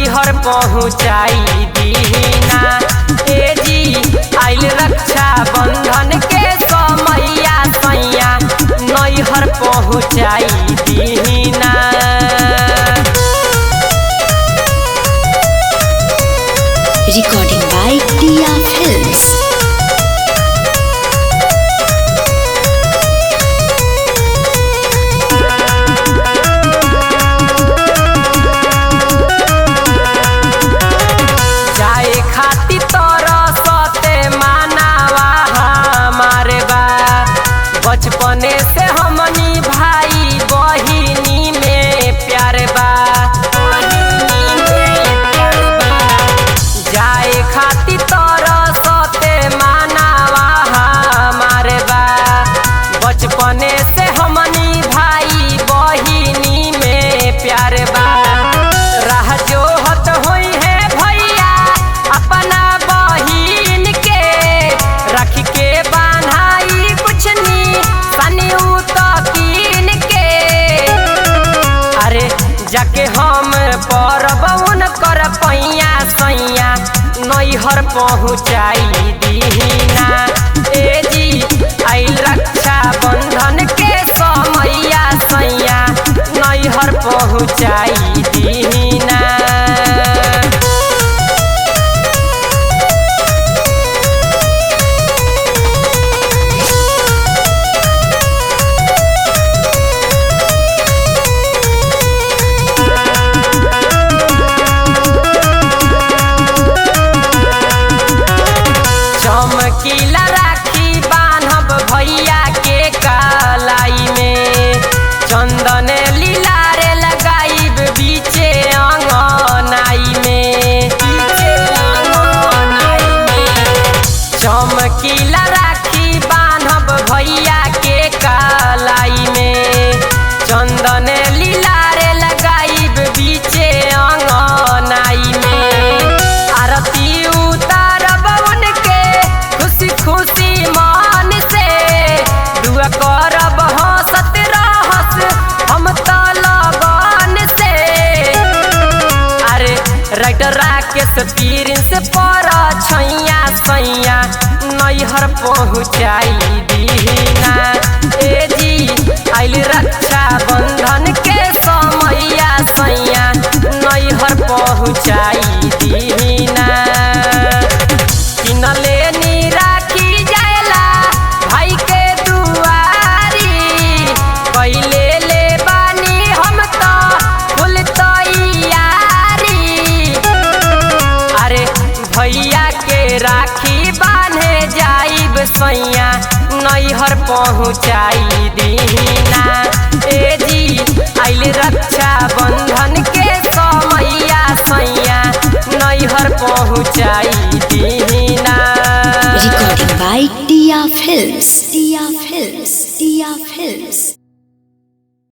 नैहर पहुँचाई दीना। ए जी आइल रक्षा बंधन के समैया सैया नैहर पहुँचाई दीना। Recording by Tia Films. जाए खाती तरसते मानावा हमारे बा, बचपने से हमनी भाई बहिनी में प्यार बा। जाए खाती तरसते मानावा हमारे बा, बचपने से हमनी भाई बहिनी में प्यार बा। राह जोहत होई है भैया अपना बहिन के, रख के बान्हाई कुछनी सनिऊ तकीन के। अरे जाके हम परबउन कर पैया सैया नैहर पहुँचाई दीना। ए जी आइल रक्षा बंधन के समैया सैया नैहर पहुँचाई दीना। चमकीला राखी बान्हब भैया के कलाई में, चंदन लीलारे लगाइब बीचे अंगनाई में। चमकीला राखी बान्हब भैया के कलाई में, चंदन लीलारे लगाइब बीचे अंगनाई में। आरती उतारब उनके खुशी खुशी मन से, दुआ करब हंसत रहस हम त लगन से। अरे राइटर राकेश प्रिंस पर छैया सैया नैहर पहुँचाई दीना। ए जी आइल रक्षा बंधन के समैया सैया नैहर पहुँचाई दीना। किनले नी राखी जाएला भाई के दुआरी, पहिले ले बानी हम तो फुल तैयारी। अरे भैया के राखी बांधे जाइब सैया नैहर पहुँचाई दीना। ए जी आइल रक्षा बंधन के समैया सैया नैहर पहुँचाई दीना। Recording by Tia Films. Tia Films. Tia Films.